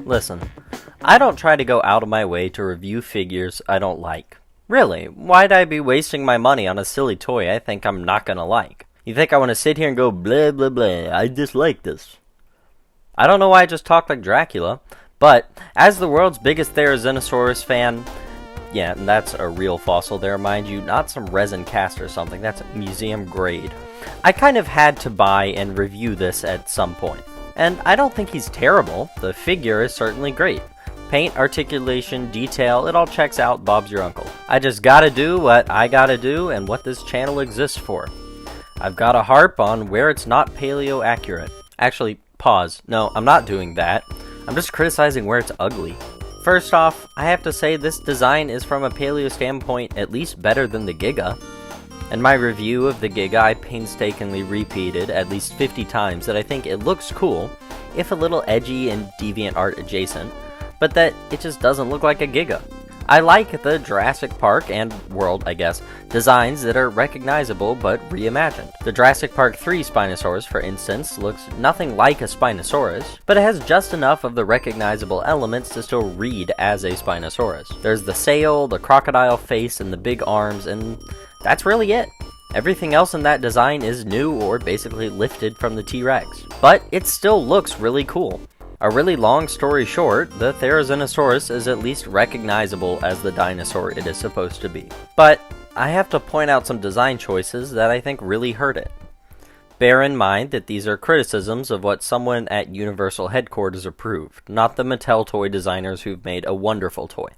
Listen, I don't try to go out of my way to review figures I don't like. Really, why'd I be wasting my money on a silly toy I think I'm not gonna like? You think I want to sit here and go blah blah blah, I dislike this? I don't know why I just talked like Dracula, but as the world's biggest Therizinosaurus fan, yeah, and that's a real fossil there, mind you, not some resin cast or something, that's museum grade. I kind of had to buy and review this at some point. And I don't think he's terrible, the figure is certainly great. Paint, articulation, detail, it all checks out, Bob's your uncle. I just gotta do what I gotta do and what this channel exists for. I've gotta harp on where it's not paleo accurate. Actually, pause. No, I'm not doing that. I'm just criticizing where it's ugly. First off, I have to say this design is from a paleo standpoint at least better than the Giga. In my review of the Giga, I painstakingly repeated at least 50 times that I think it looks cool, if a little edgy and deviant art adjacent, but that it just doesn't look like a Giga. I like the Jurassic Park and World, I guess, designs that are recognizable but reimagined. The Jurassic Park 3 Spinosaurus, for instance, looks nothing like a Spinosaurus, but it has just enough of the recognizable elements to still read as a Spinosaurus. There's the sail, the crocodile face, and the big arms, and that's really it. Everything else in that design is new or basically lifted from the T-Rex, but it still looks really cool. A really long story short, the Therizinosaurus is at least recognizable as the dinosaur it is supposed to be. But I have to point out some design choices that I think really hurt it. Bear in mind that these are criticisms of what someone at Universal headquarters approved, not the Mattel toy designers who've made a wonderful toy.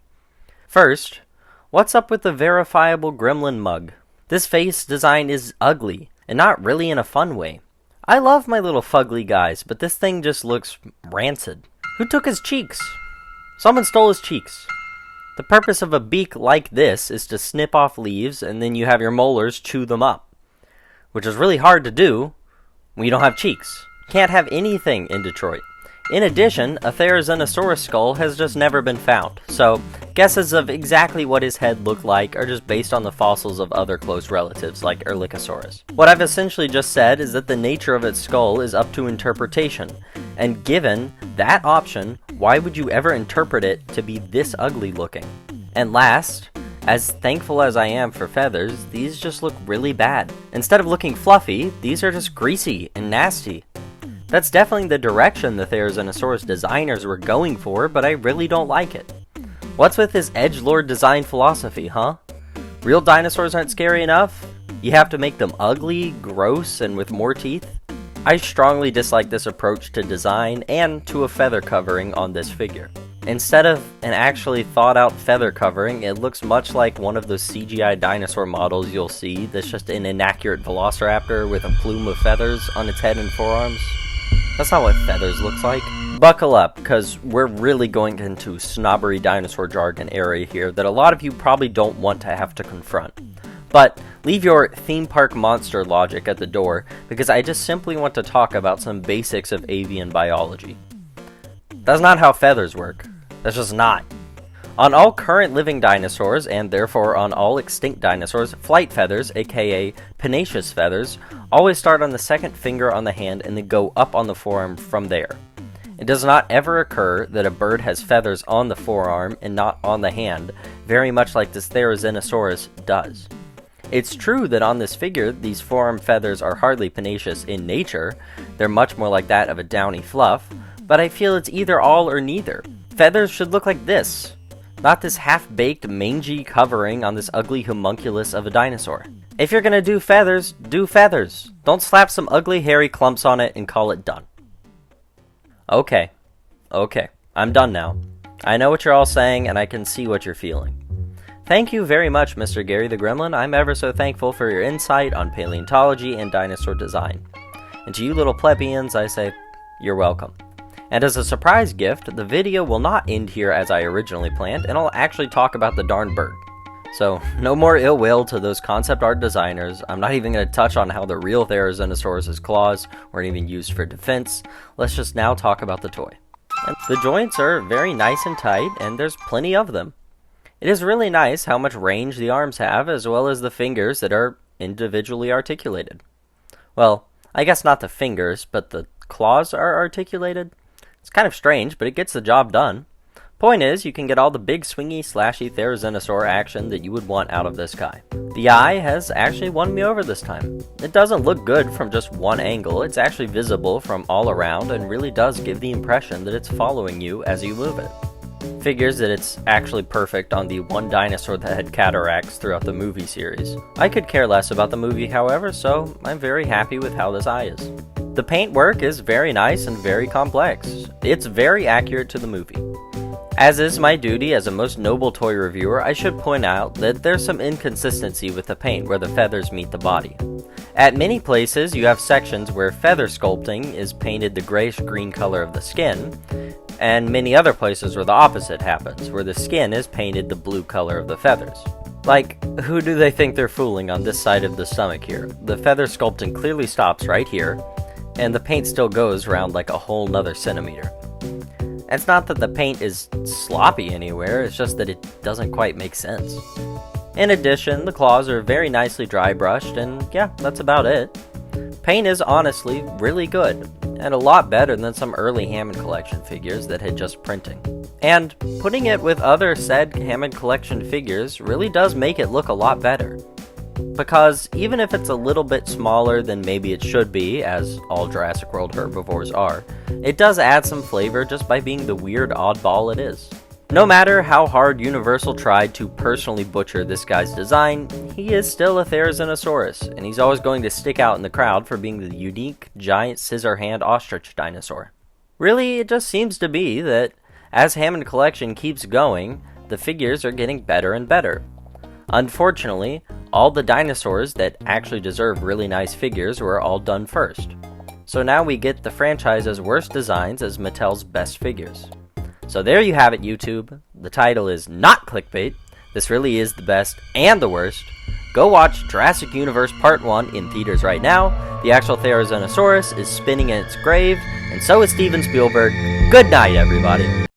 First, what's up with the verifiable gremlin mug? This face design is ugly, and not really in a fun way. I love my little fugly guys, but this thing just looks rancid. Who took his cheeks? Someone stole his cheeks. The purpose of a beak like this is to snip off leaves and then you have your molars chew them up, which is really hard to do when you don't have cheeks. Can't have anything in Detroit. In addition, a Therizinosaurus skull has just never been found, so guesses of exactly what his head looked like are just based on the fossils of other close relatives like Erlikosaurus. What I've essentially just said is that the nature of its skull is up to interpretation, and given that option, why would you ever interpret it to be this ugly looking? And last, as thankful as I am for feathers, these just look really bad. Instead of looking fluffy, these are just greasy and nasty. That's definitely the direction the Therizinosaurus designers were going for, but I really don't like it. What's with this edgelord design philosophy, huh? Real dinosaurs aren't scary enough? You have to make them ugly, gross, and with more teeth? I strongly dislike this approach to design and to a feather covering on this figure. Instead of an actually thought out feather covering, it looks much like one of those CGI dinosaur models you'll see that's just an inaccurate velociraptor with a plume of feathers on its head and forearms. That's not what feathers looks like. Buckle up, because we're really going into snobbery dinosaur jargon area here that a lot of you probably don't want to have to confront. But leave your theme park monster logic at the door, because I just simply want to talk about some basics of avian biology. That's not how feathers work. That's just not. On all current living dinosaurs, and therefore on all extinct dinosaurs, flight feathers, aka pennaceous feathers, always start on the second finger on the hand and then go up on the forearm from there. It does not ever occur that a bird has feathers on the forearm and not on the hand, very much like this Therizinosaurus does. It's true that on this figure, these forearm feathers are hardly pennaceous in nature, they're much more like that of a downy fluff, but I feel it's either all or neither. Feathers should look like this. Not this half-baked, mangy covering on this ugly homunculus of a dinosaur. If you're gonna do feathers, do feathers. Don't slap some ugly hairy clumps on it and call it done. Okay, I'm done now. I know what you're all saying, and I can see what you're feeling. Thank you very much, Mr. Gary the Gremlin. I'm ever so thankful for your insight on paleontology and dinosaur design. And to you little plebeians, I say, you're welcome. And as a surprise gift, the video will not end here as I originally planned, and I'll actually talk about the darn bird. So, no more ill will to those concept art designers. I'm not even going to touch on how the real Therizinosaurus' claws weren't even used for defense. Let's just now talk about the toy. And the joints are very nice and tight, and there's plenty of them. It is really nice how much range the arms have, as well as the fingers that are individually articulated. Well, I guess not the fingers, but the claws are articulated. It's kind of strange, but it gets the job done. Point is, you can get all the big swingy slashy Therizinosaur action that you would want out of this guy. The eye has actually won me over this time. It doesn't look good from just one angle, it's actually visible from all around and really does give the impression that it's following you as you move it. Figures that it's actually perfect on the one dinosaur that had cataracts throughout the movie series. I could care less about the movie, however, so I'm very happy with how this eye is. The paint work is very nice and very complex. It's very accurate to the movie. As is my duty as a most noble toy reviewer, I should point out that there's some inconsistency with the paint where the feathers meet the body. At many places, you have sections where feather sculpting is painted the grayish-green color of the skin, and many other places where the opposite happens, where the skin is painted the blue color of the feathers. Like, who do they think they're fooling on this side of the stomach here? The feather sculpting clearly stops right here, and the paint still goes around like a whole nother centimeter. It's not that the paint is sloppy anywhere, it's just that it doesn't quite make sense. In addition, the claws are very nicely dry brushed, and yeah, that's about it. Paint is honestly really good, and a lot better than some early Hammond collection figures that had just printing. And putting it with other said Hammond collection figures really does make it look a lot better. Because even if it's a little bit smaller than maybe it should be, as all Jurassic World herbivores are, it does add some flavor just by being the weird oddball it is. No matter how hard Universal tried to personally butcher this guy's design, he is still a Therizinosaurus, and he's always going to stick out in the crowd for being the unique, giant scissor-hand ostrich dinosaur. Really, it just seems to be that as Hammond Collection keeps going, the figures are getting better and better. Unfortunately, all the dinosaurs that actually deserve really nice figures were all done first. So now we get the franchise's worst designs as Mattel's best figures. So there you have it, YouTube. The title is not clickbait. This really is the best and the worst. Go watch Jurassic Universe Part 1 in theaters right now. The actual Therizinosaurus is spinning in its grave, and so is Steven Spielberg. Good night, everybody.